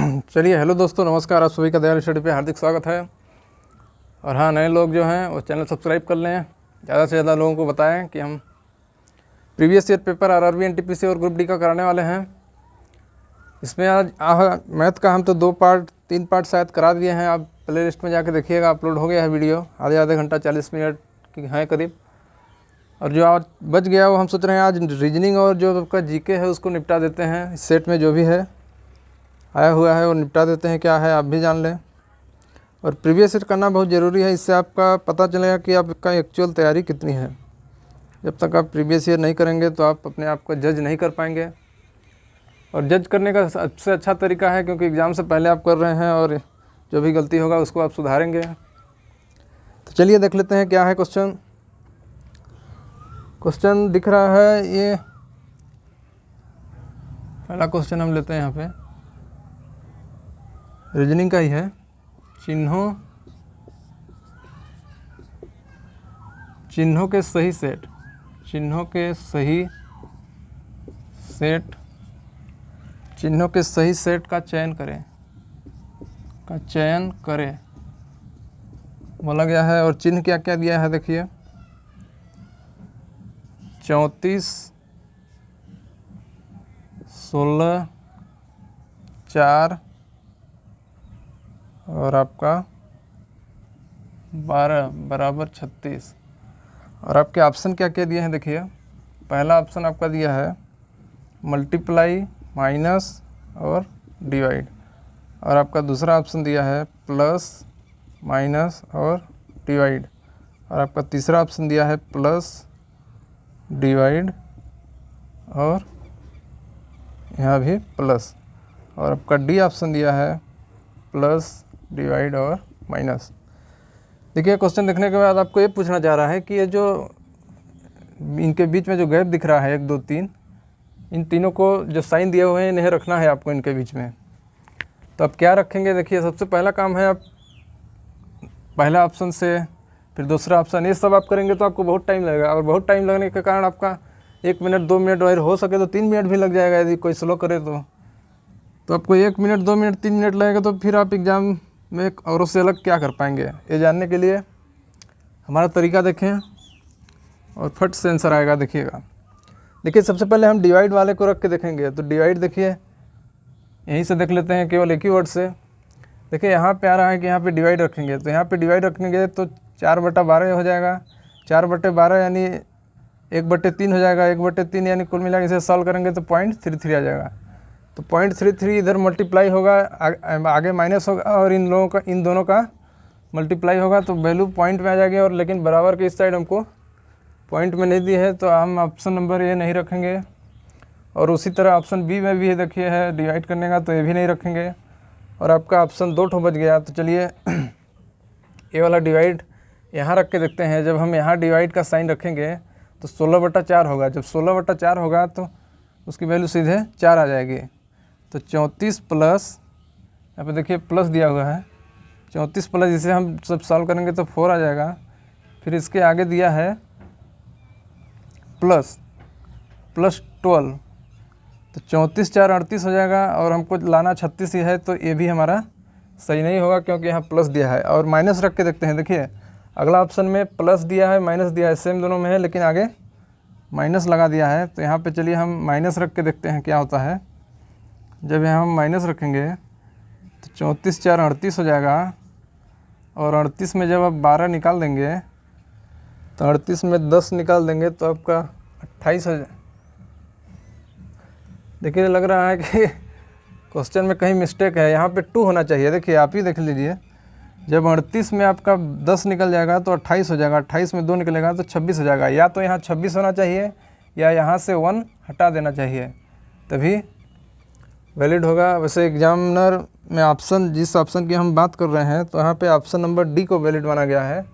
चलिए, हेलो दोस्तों, नमस्कार। आप सभी का दयाल स्टडी पे हार्दिक स्वागत है। और हाँ, नए लोग जो हैं वो चैनल सब्सक्राइब कर लें। ज़्यादा से ज़्यादा लोगों को बताएं कि हम previous year paper RRB NTPC और ग्रुप डी का कराने वाले हैं। इसमें आज मैथ का हम तो 3 पार्ट शायद करा दिए हैं। आप प्ले लिस्ट में जाके देखिएगा, अपलोड हो गया है वीडियो। आधे घंटा 40 मिनट की है करीब। और जो आज बच गया वो हम सोच रहे हैं आज रीजनिंग और जो आपका जीके है उसको निपटा देते हैं। इस सेट में जो भी है आया हुआ है वो निपटा देते हैं। क्या है आप भी जान लें। और प्रीवियस ईयर करना बहुत ज़रूरी है। इससे आपका पता चलेगा कि आपका एक्चुअल तैयारी कितनी है। जब तक आप प्रीवियस ईयर नहीं करेंगे तो आप अपने आप को जज नहीं कर पाएंगे। और जज करने का सबसे अच्छा तरीका है, क्योंकि एग्ज़ाम से पहले आप कर रहे हैं और जो भी गलती होगा उसको आप सुधारेंगे। तो चलिए देख लेते हैं क्या है क्वेश्चन दिख रहा है। ये पहला क्वेश्चन हम लेते हैं। यहाँ पे रीजनिंग का ही है। चिन्हों के सही सेट चिन्हों के सही सेट का चयन करें बोला गया है। और चिन्ह क्या क्या दिया है देखिए। 34, 16, 4 और आपका 12 बराबर 36। और आपके ऑप्शन क्या क्या दिए हैं देखिए। पहला ऑप्शन आपका दिया है मल्टीप्लाई, माइनस और डिवाइड। और आपका दूसरा ऑप्शन दिया है प्लस, माइनस और डिवाइड। और आपका तीसरा ऑप्शन दिया है प्लस, डिवाइड और यहाँ भी प्लस। और आपका डी ऑप्शन दिया है प्लस, डिवाइड और माइनस। देखिए, क्वेश्चन देखने के बाद आपको ये पूछना चाह रहा है कि ये जो इनके बीच में जो गैप दिख रहा है 1, 2, 3, इन तीनों को जो साइन दिए हुए हैं इन्हें रखना है आपको इनके बीच में। तो आप क्या रखेंगे देखिए। सबसे पहला काम है आप पहला ऑप्शन से फिर दूसरा ऑप्शन, ये सब आप करेंगे तो आपको बहुत टाइम लगेगा। और बहुत टाइम लगने के कारण आपका 1 मिनट 2 मिनट और हो सके तो 3 मिनट भी लग जाएगा यदि कोई स्लो करे तो आपको 1 मिनट 2 मिनट 3 मिनट लगेगा। तो फिर आप एग्ज़ाम में एक औरों से अलग क्या कर पाएंगे, ये जानने के लिए हमारा तरीका देखें और फट से आंसर आएगा। देखिएगा, देखिए सबसे पहले हम डिवाइड वाले को रख के देखेंगे। तो डिवाइड देखिए यहीं से देख लेते हैं, केवल एक ही वर्ड से। देखिए यहाँ पे आ रहा है कि यहाँ पे डिवाइड रखेंगे। तो यहाँ पे डिवाइड रखेंगे तो 4/12 हो जाएगा। 4/12 यानी 1/3 हो जाएगा। 1/3 यानी कुल मिला के इसे सॉल्व करेंगे तो 0.33 आ जाएगा। तो 0.33 इधर मल्टीप्लाई होगा, आगे माइनस होगा और इन दोनों का मल्टीप्लाई होगा तो वैल्यू पॉइंट में आ जाएगी। और लेकिन बराबर के इस साइड हमको पॉइंट में नहीं दी है तो हम ऑप्शन नंबर ए नहीं रखेंगे। और उसी तरह ऑप्शन बी में भी देखिए है डिवाइड करने का, तो ये भी नहीं रखेंगे। और आपका ऑप्शन 2 ठो बच गया। तो चलिए ये वाला डिवाइड यहाँ रख के देखते हैं। जब हम यहाँ डिवाइड का साइन रखेंगे तो 16/4 होगा। जब 16/4 होगा तो उसकी वैल्यू सीधे 4 आ जाएगी। तो 34 प्लस, यहाँ पे देखिए प्लस दिया हुआ है, 34 प्लस इसे हम सब सॉल्व करेंगे तो 4 आ जाएगा। फिर इसके आगे दिया है प्लस 12, तो 34 4 38 हो जाएगा। और हमको लाना 36 ही है, तो ये भी हमारा सही नहीं होगा क्योंकि यहाँ प्लस दिया है। और माइनस रख के देखते हैं। देखिए अगला ऑप्शन में प्लस दिया है, माइनस दिया है, सेम दोनों में है, लेकिन आगे माइनस लगा दिया है। तो यहाँ पे चलिए हम माइनस रख के देखते हैं क्या होता है। जब यहाँ हम माइनस रखेंगे तो 34 4 38 हो जाएगा। और 38 में जब आप 12 निकाल देंगे तो 38 में 10 निकाल देंगे तो आपका 28 हो जाए। देखिए लग रहा है कि क्वेश्चन में कहीं मिस्टेक है। यहाँ पे 2 होना चाहिए। देखिए आप ही देख लीजिए, जब 38 में आपका 10 निकल जाएगा तो 28 हो जाएगा। 28 में 2 निकलेगा तो 26 हो जाएगा। या तो यहाँ 26 होना चाहिए या यहाँ से 1 हटा देना चाहिए, तभी वैलिड होगा। वैसे एग्जामिनर में ऑप्शन, जिस ऑप्शन की हम बात कर रहे हैं, तो यहाँ पे ऑप्शन नंबर डी को वैलिड माना गया है।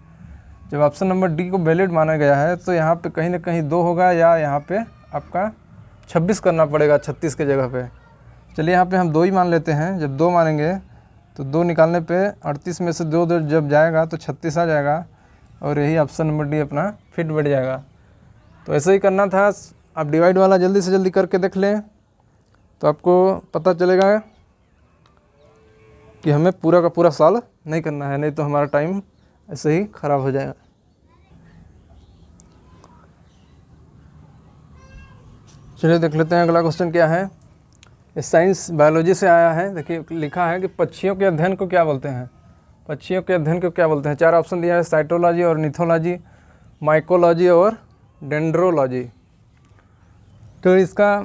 जब ऑप्शन नंबर डी को वैलिड माना गया है तो यहाँ पे कहीं ना कहीं 2 होगा या यहाँ पे आपका 26 करना पड़ेगा 36 के जगह पे। चलिए यहाँ पे हम 2 ही मान लेते हैं। जब 2 मानेंगे तो 2 निकालने पे 38 में से 2 जब जाएगा तो 36 आ जाएगा। और यही ऑप्शन नंबर डी अपना फिट बैठ जाएगा। तो ऐसे ही करना था। आप डिवाइड वाला जल्दी से जल्दी करके देख लें तो आपको पता चलेगा कि हमें पूरा का पूरा सॉल्व नहीं करना है, नहीं तो हमारा टाइम ऐसे ही ख़राब हो जाएगा। चलिए देख लेते हैं अगला क्वेश्चन क्या है। ये साइंस बायोलॉजी से आया है। देखिए लिखा है कि पक्षियों के अध्ययन को क्या बोलते हैं। पक्षियों के अध्ययन को क्या बोलते हैं। 4 ऑप्शन दिया है, साइटोलॉजी और निथोलॉजी, माइकोलॉजी और डेंड्रोलॉजी। तो इसका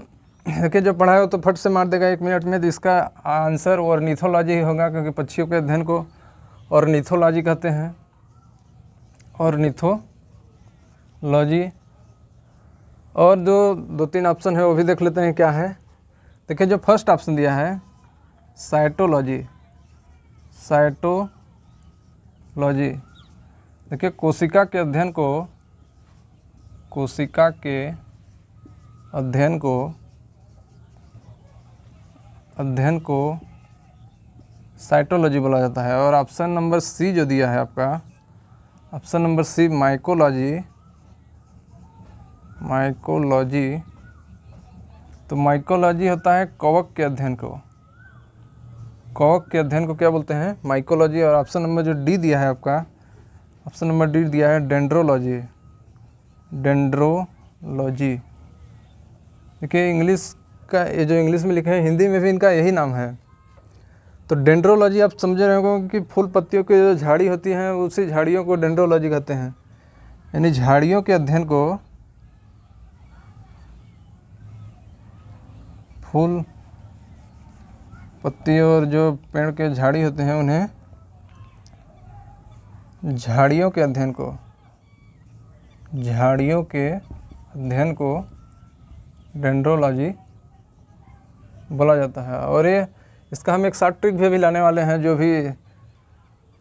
देखिए जो पढ़ा है तो फट से मार देगा 1 मिनट में। तो इसका आंसर ऑर्निथोलॉजी ही होगा, क्योंकि पक्षियों के अध्ययन को ऑर्निथोलॉजी कहते हैं। ऑर्निथोलॉजी। और जो 2-3 ऑप्शन है वो भी देख लेते हैं क्या है। देखिए जो फर्स्ट ऑप्शन दिया है साइटोलॉजी, साइटोलॉजी। देखिए कोशिका के अध्ययन को साइटोलॉजी बोला जाता है। और ऑप्शन नंबर सी जो दिया है आपका, ऑप्शन नंबर सी माइकोलॉजी, तो माइकोलॉजी होता है कवक के अध्ययन को। कवक के अध्ययन को क्या बोलते हैं, माइकोलॉजी। और ऑप्शन नंबर जो डी दिया है आपका, ऑप्शन नंबर डी दिया है डेंड्रोलॉजी, डेंड्रोलॉजी। देखिए इंग्लिश का ये जो इंग्लिश में लिखे हैं, हिंदी में भी इनका यही नाम है। तो डेंड्रोलॉजी आप समझ रहे होंगे कि फूल पत्तियों की जो झाड़ी होती हैं उसी झाड़ियों को डेंड्रोलॉजी कहते हैं, यानी झाड़ियों के अध्ययन को, फूल पत्ती और जो पेड़ के झाड़ी होते हैं उन्हें झाड़ियों के अध्ययन को डेंड्रोलॉजी बोला जाता है। और ये इसका हम एक शॉर्ट ट्रिक भी लाने वाले हैं। जो भी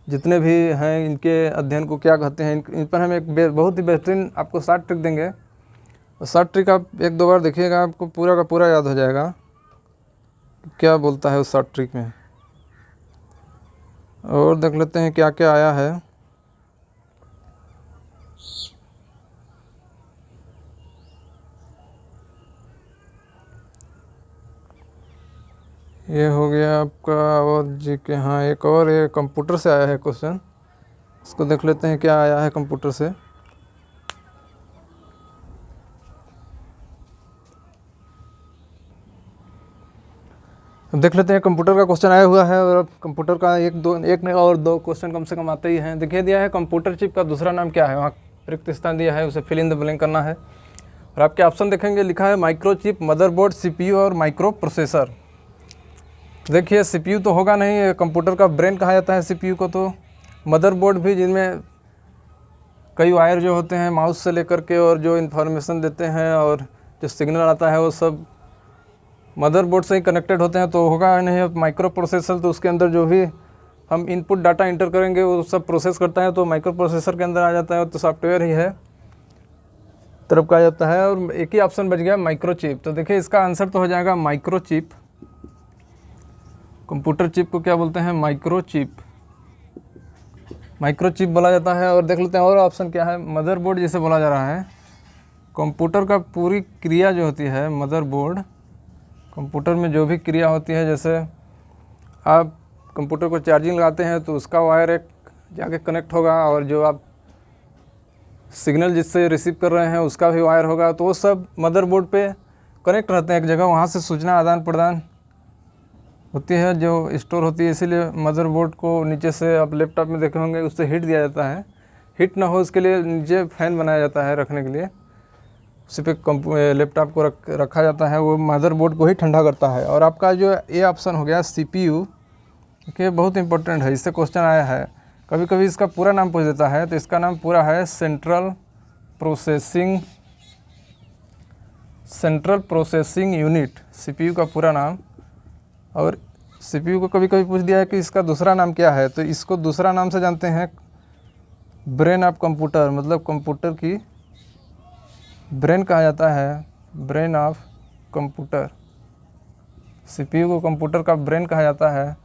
जितने भी हैं इनके अध्ययन को क्या कहते हैं, इन पर हम एक बहुत ही बेहतरीन आपको शॉर्ट ट्रिक देंगे। और शॉर्ट ट्रिक आप 1-2 बार देखिएगा, आपको पूरा का पूरा याद हो जाएगा क्या बोलता है उस शॉर्ट ट्रिक में। और देख लेते हैं क्या क्या आया है। ये हो गया आपका और जी के। हाँ एक और ये कंप्यूटर से आया है क्वेश्चन, इसको देख लेते हैं क्या आया है कंप्यूटर से। देख लेते हैं कंप्यूटर का क्वेश्चन आया हुआ है। और कंप्यूटर का एक नहीं और 2 क्वेश्चन कम से कम आते ही हैं। देखिए दिया है कंप्यूटर चिप का दूसरा नाम क्या है, वहाँ रिक्त स्थान दिया है, उसे फिल इन द ब्लैंक करना है। और आपके ऑप्शन देखेंगे लिखा है माइक्रोचिप, मदरबोर्ड, सीपीयू और माइक्रो प्रोसेसर। देखिए सीपीयू तो होगा नहीं, कंप्यूटर का ब्रेन कहा जाता है सीपीयू को। तो मदरबोर्ड भी, जिनमें कई वायर जो होते हैं माउस से लेकर के और जो इन्फॉर्मेशन देते हैं और जो सिग्नल आता है वो सब मदरबोर्ड से ही कनेक्टेड होते हैं, तो होगा नहीं। माइक्रो प्रोसेसर तो उसके अंदर जो भी हम इनपुट डाटा इंटर करेंगे वो सब प्रोसेस करता है, तो माइक्रो प्रोसेसर के अंदर आ जाता है। तो सॉफ्टवेयर ही है तरफ कहा जाता है। और एक ही ऑप्शन बच गया माइक्रोचिप। तो देखिए इसका आंसर तो हो जाएगा माइक्रोचिप। कंप्यूटर चिप को क्या बोलते हैं, माइक्रोचिप, माइक्रोचिप बोला जाता है। और देख लेते हैं और ऑप्शन क्या है, मदरबोर्ड जिसे बोला जा रहा है। कंप्यूटर का पूरी क्रिया जो होती है, मदरबोर्ड, कंप्यूटर में जो भी क्रिया होती है, जैसे आप कंप्यूटर को चार्जिंग लगाते हैं तो उसका वायर एक जाके कनेक्ट होगा, और जो आप सिग्नल जिससे रिसीव कर रहे हैं उसका भी वायर होगा, तो वो सब मदरबोर्ड पे कनेक्ट रहते हैं एक जगह, वहाँ से सूचना आदान प्रदान होती है जो स्टोर होती है। इसीलिए मदरबोर्ड को नीचे से आप लैपटॉप में देखे होंगे उससे हीट दिया जाता है, हीट ना हो उसके लिए नीचे फैन बनाया जाता है रखने के लिए, उसी पे लैपटॉप को रखा जाता है, वो मदरबोर्ड को ही ठंडा करता है। और आपका जो ये ऑप्शन हो गया सीपीयू, देखिए बहुत इंपॉर्टेंट है, इससे क्वेश्चन आया है। कभी कभी इसका पूरा नाम पूछ देता है, तो इसका नाम पूरा है सेंट्रल प्रोसेसिंग यूनिट, सीपीयू का पूरा नाम। और सीपीयू को कभी कभी पूछ दिया है कि इसका दूसरा नाम क्या है, तो इसको दूसरा नाम से जानते हैं ब्रेन ऑफ कंप्यूटर, मतलब कंप्यूटर की ब्रेन कहा जाता है, ब्रेन ऑफ कंप्यूटर। सीपीयू को कंप्यूटर का ब्रेन कहा जाता है,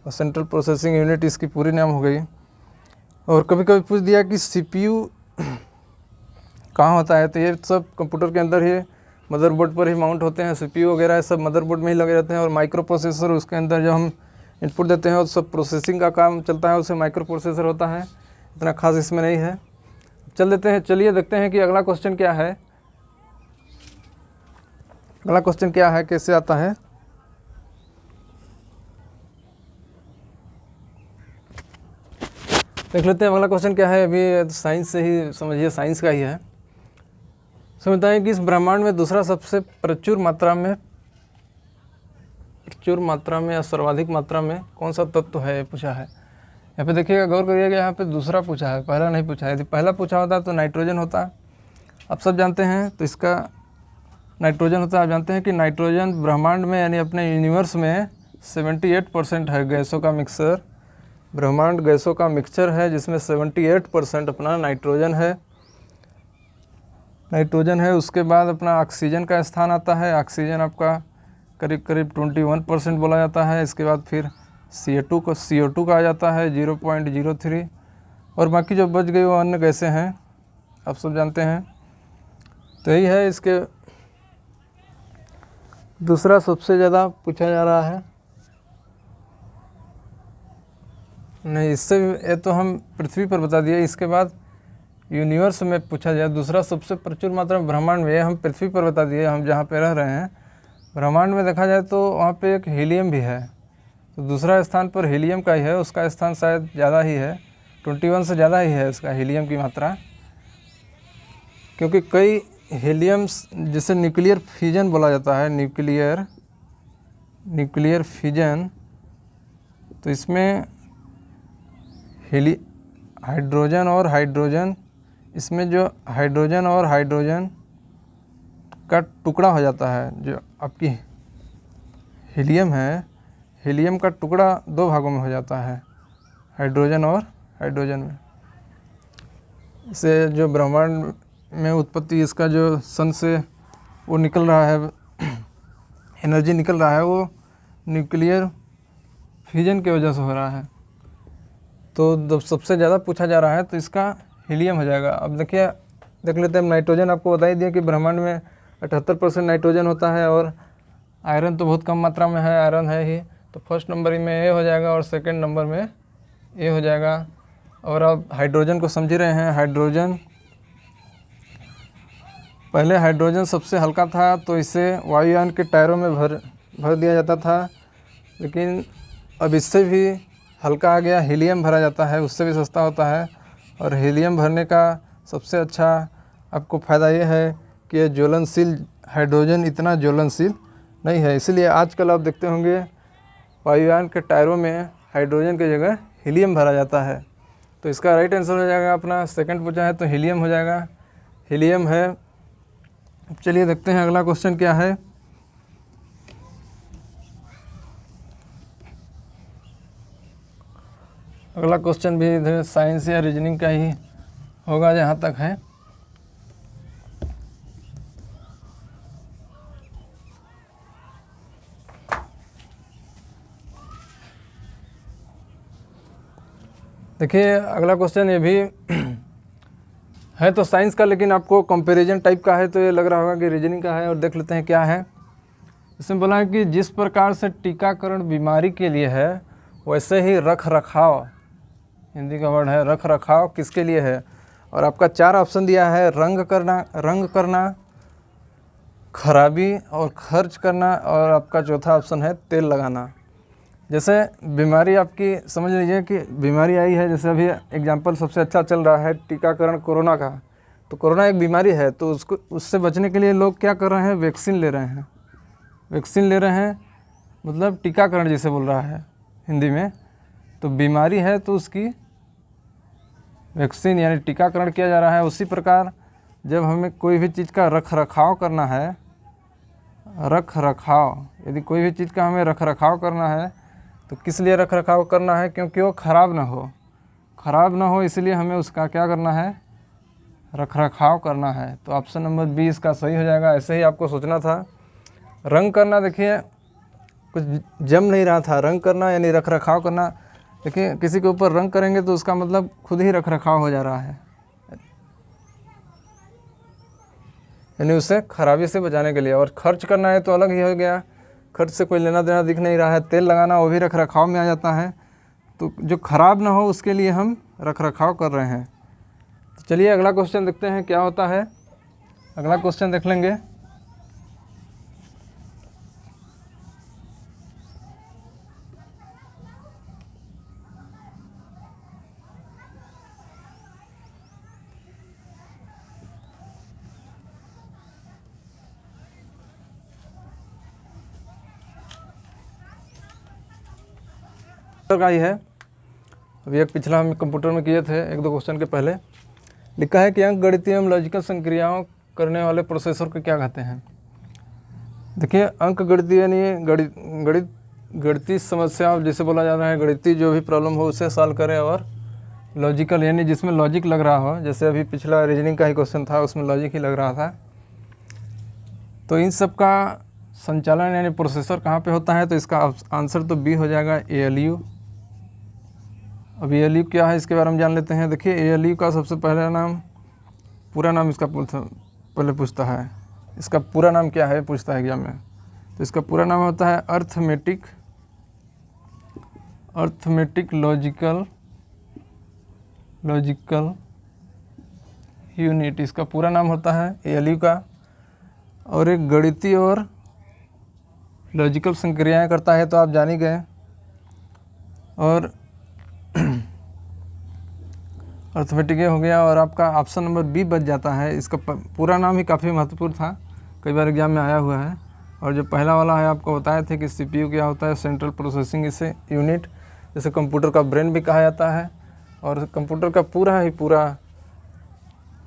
और सेंट्रल प्रोसेसिंग यूनिट इसकी पूरी नाम हो गई। और कभी कभी पूछ दिया कि सीपीयू कहाँ होता है, तो ये सब कंप्यूटर के अंदर ही मदरबोर्ड पर ही माउंट होते हैं। सीपीयू वगैरह सब मदरबोर्ड में ही लगे रहते हैं। और माइक्रो प्रोसेसर उसके अंदर जो हम इनपुट देते हैं और सब प्रोसेसिंग का काम चलता है, उससे माइक्रो प्रोसेसर होता है, इतना खास इसमें नहीं है। चलिए देखते हैं कि अगला क्वेश्चन क्या है। अगला क्वेश्चन क्या है, कैसे आता है। देख लेते हैं अगला क्वेश्चन क्या है। अभी साइंस से ही समझिए, साइंस का ही है। समझता है कि इस ब्रह्मांड में दूसरा सबसे प्रचुर मात्रा में या सर्वाधिक मात्रा में कौन सा तत्व है, पूछा है। यहाँ पे देखिएगा, गौर करिएगा, यहाँ पे दूसरा पूछा है, पहला नहीं पूछा है। यदि पहला पूछा होता तो नाइट्रोजन होता, आप सब जानते हैं, तो इसका नाइट्रोजन होता है। आप जानते हैं कि नाइट्रोजन ब्रह्मांड में यानी अपने यूनिवर्स में 78% है गैसों का मिक्सर। ब्रह्मांड गैसों का मिक्सचर है जिसमें 78% अपना नाइट्रोजन है। उसके बाद अपना ऑक्सीजन का स्थान आता है। ऑक्सीजन आपका करीब 21% बोला जाता है। इसके बाद फिर CO2 का आ जाता है 0.03, और बाकी जो बच गई वो अन्य गैसें हैं, आप सब जानते हैं। तो यही है, इसके दूसरा सबसे ज़्यादा पूछा जा रहा है। नहीं, इससे ये तो हम पृथ्वी पर बता दिए। इसके बाद यूनिवर्स में पूछा जाए दूसरा सबसे प्रचुर मात्रा में ब्रह्मांड में, ये हम पृथ्वी पर बता दिए, हम जहाँ पे रह रहे हैं। ब्रह्मांड में देखा जाए तो वहाँ पे एक हीलियम भी है, तो दूसरा स्थान पर हीलियम का ही है। उसका स्थान शायद ज़्यादा ही है, 21 से ज़्यादा ही है उसका हीलियम की मात्रा, क्योंकि कई हीलियम्स जिसे न्यूक्लियर फ्यूजन बोला जाता है, न्यूक्लियर फ्यूजन, तो इसमें हाइड्रोजन और हाइड्रोजन, इसमें जो हाइड्रोजन और हाइड्रोजन का टुकड़ा हो जाता है, जो आपकी हीलियम है, हीलियम का टुकड़ा 2 भागों में हो जाता है, हाइड्रोजन और हाइड्रोजन में। इसे जो ब्रह्मांड में उत्पत्ति, इसका जो सन से वो निकल रहा है, एनर्जी निकल रहा है, वो न्यूक्लियर फ्यूजन की वजह से हो रहा है। तो जब सबसे ज़्यादा पूछा जा रहा है तो इसका हीलियम हो जाएगा। अब देखिए, देख लेते हैं नाइट्रोजन। आपको बता ही दिया कि ब्रह्मांड में 78% नाइट्रोजन होता है, और आयरन तो बहुत कम मात्रा में है, आयरन है ही। तो फर्स्ट नंबर में ए हो जाएगा और सेकंड नंबर में ए हो जाएगा। और अब हाइड्रोजन को समझ रहे हैं। हाइड्रोजन, पहले हाइड्रोजन सबसे हल्का था, तो इसे वायुयान के टायरों में भर दिया जाता था, लेकिन अब इससे भी हल्का आ गया, हीलियम भरा जाता है, उससे भी सस्ता होता है। और हीलियम भरने का सबसे अच्छा आपको फ़ायदा ये है कि ये ज्वलनशील, हाइड्रोजन इतना ज्वलनशील नहीं है, इसलिए आजकल आप देखते होंगे वायुयान के टायरों में हाइड्रोजन की जगह हीलियम भरा जाता है। तो इसका राइट आंसर हो जाएगा अपना, सेकंड पूछा है तो हीलियम हो जाएगा, हीलियम है। चलिए देखते हैं अगला क्वेश्चन क्या है। अगला क्वेश्चन भी इधर साइंस या रीजनिंग का ही होगा जहाँ तक है। देखिए अगला क्वेश्चन ये भी है तो साइंस का, लेकिन आपको कंपैरिजन टाइप का है, तो ये लग रहा होगा कि रीजनिंग का है। और देख लेते हैं क्या है। इसमें बोला है कि जिस प्रकार से टीकाकरण बीमारी के लिए है, वैसे ही रख रखाव, हिंदी का वर्ड है रख रखाव, किसके लिए है। और आपका 4 ऑप्शन दिया है, रंग करना, खराबी और खर्च करना, और आपका चौथा ऑप्शन है तेल लगाना। जैसे बीमारी आपकी समझ लीजिए कि बीमारी आई है, जैसे अभी एग्जांपल सबसे अच्छा चल रहा है टीकाकरण कोरोना का। तो कोरोना एक बीमारी है, तो उससे बचने के लिए लोग क्या कर रहे हैं, वैक्सीन ले रहे हैं, मतलब टीकाकरण जिसे बोल रहा है हिंदी में। तो बीमारी है तो उसकी वैक्सीन यानी टीकाकरण किया जा रहा है। उसी प्रकार जब हमें कोई भी चीज़ का रख रखाव करना है, यदि कोई भी चीज़ का हमें रख रखाव करना है, तो किस लिए रख रखाव करना है, क्योंकि वो ख़राब ना हो, इसलिए हमें उसका क्या करना है, रख रखाव करना है। तो ऑप्शन नंबर बी इसका सही हो जाएगा। ऐसे ही आपको सोचना था। रंग करना, देखिए कुछ जम नहीं रहा था, रंग करना यानी रख रखाव करना। देखिए किसी के ऊपर रंग करेंगे तो उसका मतलब खुद ही रख रखाव हो जा रहा है, यानी उसे खराबी से बचाने के लिए। और खर्च करना है तो अलग ही हो गया, खर्च से कोई लेना देना दिख नहीं रहा है। तेल लगाना वो भी रख रखाव में आ जाता है, तो जो ख़राब ना हो उसके लिए हम रख रखाव कर रहे हैं। तो चलिए अगला क्वेश्चन देखते हैं क्या होता है। अगला क्वेश्चन देख लेंगे। का ही है, अभी एक पिछला हम कंप्यूटर में किए थे 1-2 क्वेश्चन के पहले। लिखा है कि अंक गणितीय एवं लॉजिकल संक्रियाओं करने वाले प्रोसेसर को क्या कहते हैं। देखिए अंक गणितीय यानी गणितीय समस्या जिसे बोला जा रहा है, गणितीय जो भी प्रॉब्लम हो उसे सॉल्व करें, और लॉजिकल यानी जिसमें लॉजिक लग रहा हो, जैसे अभी पिछला रीजनिंग का ही क्वेश्चन था उसमें लॉजिक ही लग रहा था। तो इन सब का संचालन यानी प्रोसेसर कहाँ पे होता है, तो इसका आंसर तो बी हो जाएगा, ALU। अब ALU क्या है इसके बारे में जान लेते हैं। देखिए ALU का सबसे पहला नाम, पूरा नाम इसका पहले पूछता है, इसका पूरा नाम क्या है पूछता है एग्जाम में। तो इसका पूरा नाम होता है अर्थमेटिक लॉजिकल यूनिट, इसका पूरा नाम होता है ALU का। और एक गणितीय और लॉजिकल संक्रियाएं करता है तो आप जान ही गए। और अर्थमेटिक हो गया, और आपका ऑप्शन नंबर बी बच जाता है। इसका पूरा नाम ही काफ़ी महत्वपूर्ण था, कई बार एग्जाम में आया हुआ है। और जो पहला वाला है आपको बताया थे कि CPU क्या होता है, सेंट्रल प्रोसेसिंग इसे यूनिट, जैसे कंप्यूटर का ब्रेन भी कहा जाता है। और कंप्यूटर का पूरा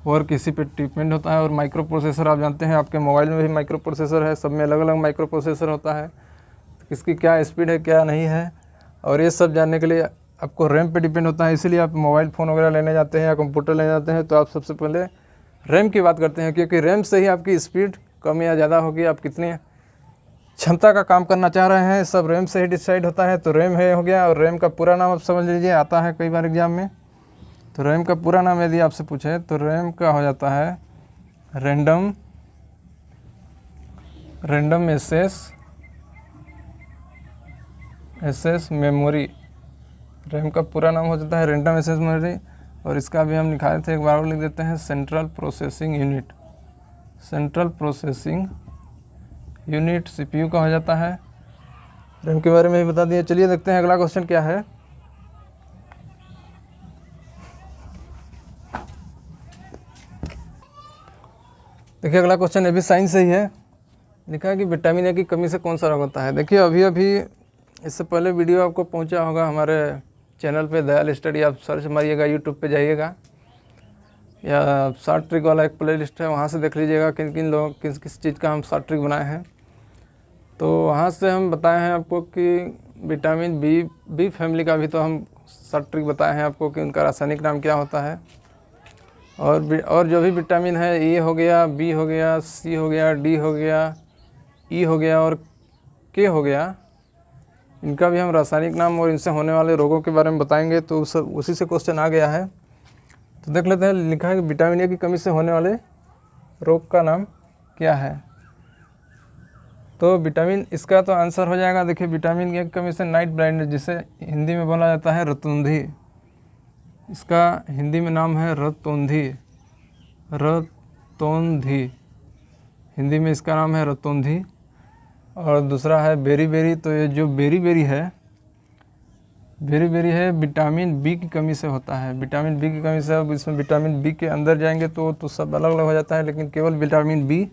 वर्क इसी पे डिपेंड होता है। और माइक्रो प्रोसेसर आप जानते हैं, आपके मोबाइल में भी माइक्रो प्रोसेसर है, सब में अलग अलग माइक्रो प्रोसेसर होता है, तो किसकी क्या स्पीड है क्या नहीं है, और ये सब जानने के लिए आपको रैम पे डिपेंड होता है। इसीलिए आप मोबाइल फ़ोन वगैरह लेने जाते हैं या कंप्यूटर लेने जाते हैं तो आप सबसे पहले रैम की बात करते हैं, क्योंकि रैम से ही आपकी स्पीड कम या ज़्यादा होगी, आप कितनी क्षमता का काम करना चाह रहे हैं सब रैम से ही डिसाइड होता है। तो रैम है हो गया। और रैम का पूरा नाम आप समझ लीजिए, आता है कई बार एग्जाम में। तो रैम का पूरा नाम यदि आपसे पूछे तो रैम का हो जाता है रैंडम एक्सेस मेमोरी। रैम का पूरा नाम हो जाता है रैंडम एक्सेस मेमोरी। और इसका भी हम लिखाए थे, एक बार और लिख देते हैं, सेंट्रल प्रोसेसिंग यूनिट CPU का हो जाता है। रैम के बारे में भी बता दिया। चलिए देखते हैं अगला क्वेश्चन क्या है। देखिए अगला क्वेश्चन ये भी साइंस से ही है। लिखा है कि विटामिन ए की कमी से कौन सा रोग होता है। देखिए अभी इससे पहले वीडियो आपको पहुंचा होगा हमारे चैनल पे, दयाल स्टडी, आप सर्च मारिएगा, यूट्यूब पे जाइएगा, या शॉर्ट ट्रिक वाला एक प्ले लिस्ट है, वहाँ से देख लीजिएगा किन किन लोगों किस चीज़ का हम शॉर्ट ट्रिक बनाए हैं। तो वहाँ से हम बताए हैं आपको कि विटामिन बी फैमिली का भी तो हम शॉर्ट ट्रिक बताए हैं आपको कि उनका रासायनिक नाम क्या होता है। और जो भी विटामिन है, ए हो गया, बी हो गया, सी हो गया, डी हो गया, ई हो गया और के हो गया, इनका भी हम रासायनिक नाम और इनसे होने वाले रोगों के बारे में बताएंगे। तो उसी से क्वेश्चन आ गया है। तो देख लेते हैं। लिखा है कि विटामिन ए की कमी से होने वाले रोग का नाम क्या है। तो विटामिन, इसका तो आंसर हो जाएगा, देखिए विटामिन ए की कमी से नाइट ब्लाइंडनेस, जिसे हिंदी में बोला जाता है रतौंधी, इसका हिंदी में नाम है रतौंधी, हिंदी में इसका नाम है रतौंधी। और दूसरा है बेरी। तो ये जो बेरी है विटामिन बी की कमी से होता है। विटामिन बी की कमी से, अब इसमें विटामिन बी के अंदर जाएंगे तो सब अलग अलग हो जाता है, लेकिन केवल विटामिन बी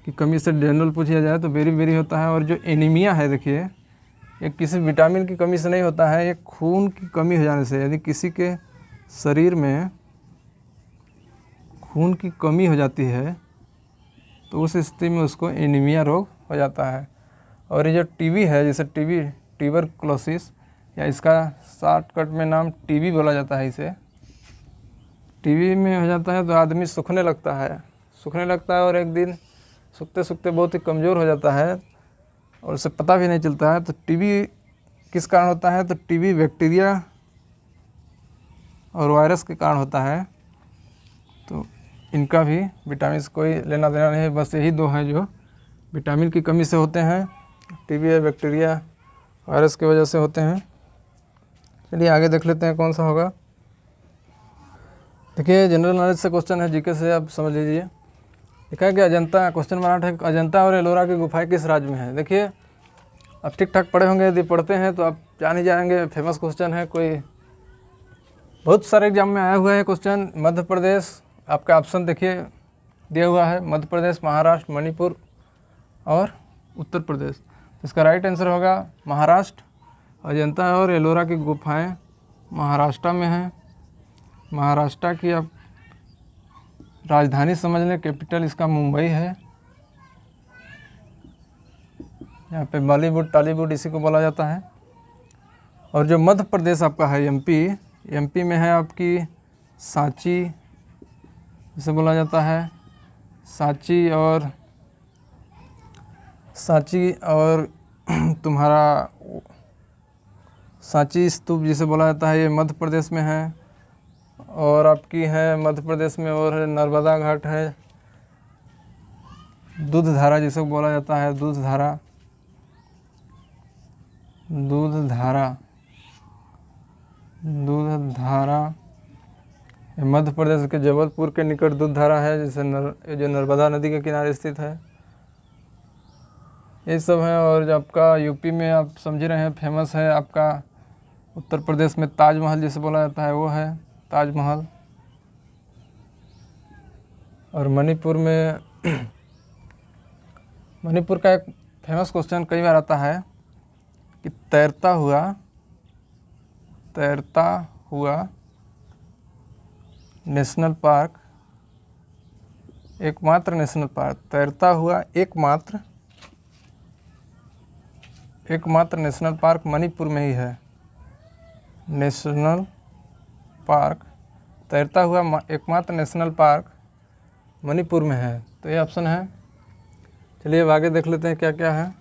की कमी से जनरल पूछा जाए तो बेरी होता है। और जो एनीमिया है, देखिए ये किसी विटामिन की कमी से नहीं होता है, ये खून की कमी हो जाने से, यदि किसी के शरीर में खून की कमी हो जाती है तो उस स्थिति में उसको एनीमिया रोग हो जाता है। और ये जो टीबी है, जैसे ट्यूबरकुलोसिस, या इसका शॉर्टकट में नाम टीबी बोला जाता है, इसे टीबी में हो जाता है तो आदमी सूखने लगता है और एक दिन सूखते सूखते बहुत ही कमज़ोर हो जाता है और उसे पता भी नहीं चलता है। तो टीबी किस कारण होता है, तो टीबी बैक्टीरिया और वायरस के कारण होता है। तो इनका भी विटामिन से कोई लेना देना नहीं है, बस यही दो हैं जो विटामिन की कमी से होते हैं। टीबी है, बैक्टीरिया, वायरस की वजह से होते हैं। चलिए आगे देख लेते हैं कौन सा होगा। देखिए जनरल नॉलेज से क्वेश्चन है, जीके से आप समझ लीजिए। लिखा है कि अजंता, क्वेश्चन बनाना है, अजंता और एलोरा की गुफाएं किस राज्य में है। देखिए आप ठीक ठाक पढ़े होंगे, यदि पढ़ते हैं तो आप जान ही जाएंगे, फेमस क्वेश्चन है, कोई बहुत सारे एग्जाम में आया हुआ है क्वेश्चन। मध्य प्रदेश, आपका ऑप्शन देखिए दिया हुआ है, मध्य प्रदेश, महाराष्ट्र, मणिपुर और उत्तर प्रदेश। इसका राइट आंसर होगा महाराष्ट्र। अजंता और एलोरा की गुफाएं महाराष्ट्र में हैं। महाराष्ट्र की आप राजधानी समझ लें, कैपिटल इसका मुंबई है। यहाँ पे बॉलीवुड टॉलीवुड इसी को बोला जाता है। और जो मध्य प्रदेश आपका है एमपी में है आपकी सांची, इसे बोला जाता है सांची और तुम्हारा सांची स्तूप जिसे बोला जाता है, ये मध्य प्रदेश में है। और आपकी है मध्य प्रदेश में और नर्मदा घाट है, दूधधारा जिसे बोला जाता है, दूधधारा ये मध्य प्रदेश के जबलपुर के निकट दूधधारा है, जिसे जो नर्मदा नदी के किनारे स्थित है। ये सब है। और जो आपका यूपी में आप समझ रहे हैं फेमस है आपका उत्तर प्रदेश में ताजमहल जिसे बोला जाता है, वो है ताजमहल। और मणिपुर में मणिपुर का एक फेमस क्वेश्चन कई बार आता है कि तैरता हुआ नेशनल पार्क, एकमात्र नेशनल पार्क, तैरता हुआ एकमात्र नेशनल पार्क मणिपुर में ही है। नेशनल पार्क, तैरता हुआ एकमात्र नेशनल पार्क मणिपुर में है, तो ये ऑप्शन है। चलिए अब आगे देख लेते हैं क्या क्या है।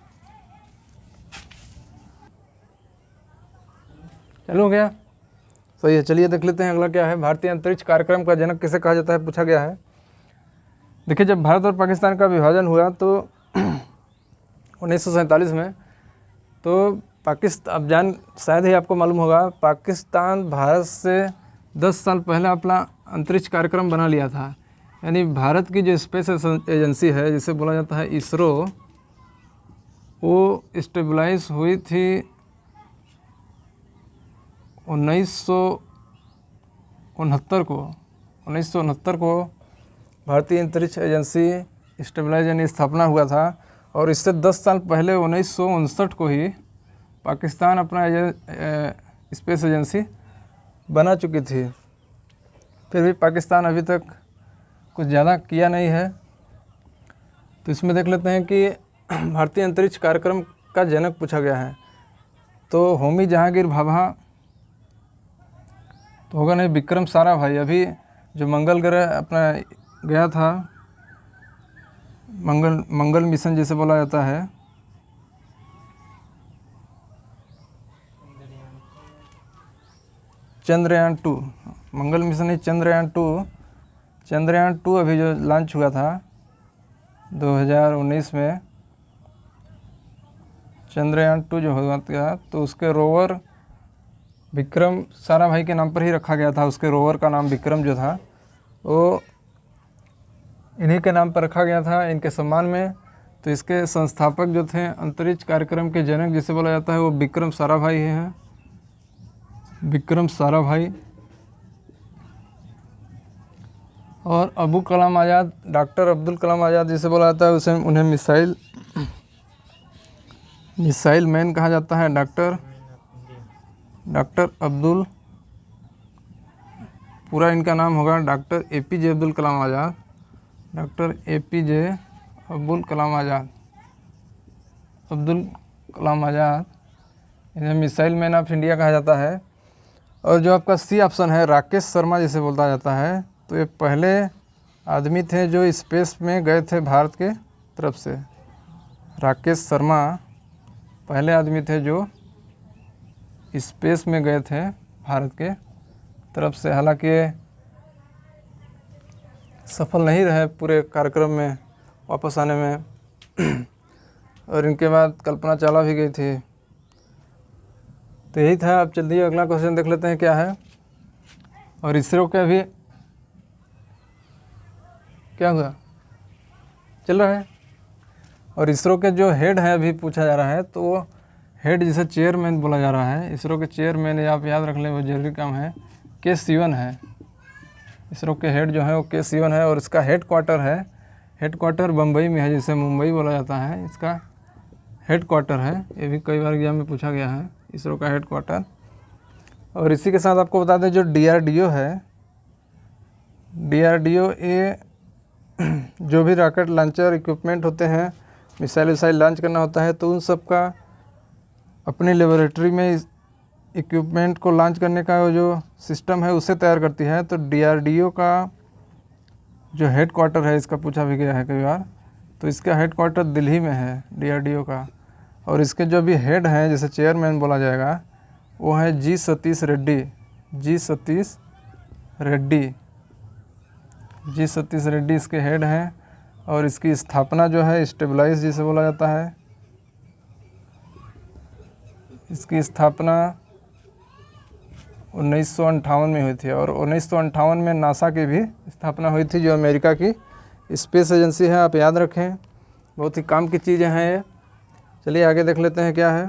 चलो हो गया, सही है। चलिए देख लेते हैं अगला क्या है। भारतीय अंतरिक्ष कार्यक्रम का जनक किसे कहा जाता है, पूछा गया है। देखिए जब भारत और पाकिस्तान का विभाजन हुआ तो 1947 में, तो पाकिस्तान, अब शायद ही आपको मालूम होगा, पाकिस्तान भारत से 10 साल पहले अपना अंतरिक्ष कार्यक्रम बना लिया था। यानी भारत की जो स्पेस एजेंसी है जिसे बोला जाता है इसरो, वो स्टेबलाइज हुई थी 1969 को भारतीय अंतरिक्ष एजेंसी स्टेबलाइज यानी स्थापना हुआ था। और इससे 10 साल पहले 1959 को ही पाकिस्तान अपना स्पेस एजेंसी बना चुकी थी। फिर भी पाकिस्तान अभी तक कुछ ज़्यादा किया नहीं है। तो इसमें देख लेते हैं कि भारतीय अंतरिक्ष कार्यक्रम का जनक पूछा गया है, तो होमी जहांगीर भाभा तो होगा नहीं, विक्रम साराभाई। अभी जो मंगल ग्रह अपना गया था, मंगल मिशन जिसे बोला जाता है, चंद्रयान 2, मंगल मिशन ही चंद्रयान 2 अभी जो लॉन्च हुआ था 2019 में, चंद्रयान 2 जो हुआ था, तो उसके रोवर विक्रम साराभाई के नाम पर ही रखा गया था। उसके रोवर का नाम विक्रम जो था वो इन्हीं के नाम पर रखा गया था, इनके सम्मान में। तो इसके संस्थापक जो थे, अंतरिक्ष कार्यक्रम के जनक जिसे बोला जाता है, वो विक्रम साराभाई हैं, विक्रम साराभाई। और अबुल कलाम आज़ाद, डॉक्टर अब्दुल कलाम आज़ाद जिसे बोला जाता है, उसे उन्हें मिसाइल मैन कहा जाता है। डॉक्टर अब्दुल, पूरा इनका नाम होगा doctor APJ Abdul Kalam Azad, doctor APJ Abdul Kalam Azad, इन्हें मिसाइल मैन ऑफ इंडिया कहा जाता है। और जो आपका सी ऑप्शन है, राकेश शर्मा जिसे बोला जाता है, तो ये पहले आदमी थे जो स्पेस में गए थे भारत के तरफ से। राकेश शर्मा पहले आदमी थे जो स्पेस में गए थे भारत के तरफ से। हालांकि सफल नहीं रहे पूरे कार्यक्रम में वापस आने में। और इनके बाद कल्पना चावला भी गई थी। तो यही था। अब चलिए अगला क्वेश्चन देख लेते हैं क्या है। और इसरो का भी क्या हुआ, चल रहा है। और इसरो के जो हेड है अभी पूछा जा रहा है, तो वो हेड जिसे चेयरमैन बोला जा रहा है, इसरो के चेयरमैन आप याद रख लें, वो जरूरी काम है, के सिवन है। इसरो के हेड जो है वो के सिवन है। और इसका हेड क्वार्टर है, हेड क्वार्टर बम्बई में है, जिसे मुंबई बोला जाता है, इसका हेड क्वार्टर है। ये भी कई बार एग्जाम में पूछा गया है, इसरो का हेड क्वार्टर। और इसी के साथ आपको बता दें जो DRDO है, DRDO ये जो भी रॉकेट लॉन्चर इक्विपमेंट होते हैं, मिसाइल विसाइल लॉन्च करना होता है, तो उन सब का अपनी लेबोरेटरी में इक्विपमेंट को लॉन्च करने का जो सिस्टम है उसे तैयार करती है। तो DRDO का जो हेड क्वार्टर है, इसका पूछा भी गया है कई बार, तो इसका हेड क्वार्टर दिल्ली में है DRDO का। और इसके जो भी हेड हैं, जैसे चेयरमैन बोला जाएगा, वो है G सतीश रेड्डी। G सतीश रेड्डी इसके हेड हैं। और इसकी स्थापना जो है स्टेबलाइज जिसे बोला जाता है, इसकी स्थापना 1958 में हुई थी। और 1958 में नासा की भी स्थापना हुई थी, जो अमेरिका की स्पेस एजेंसी है, आप याद रखें। बहुत ही काम की चीज़ें हैं ये। चलिए आगे देख लेते हैं क्या है।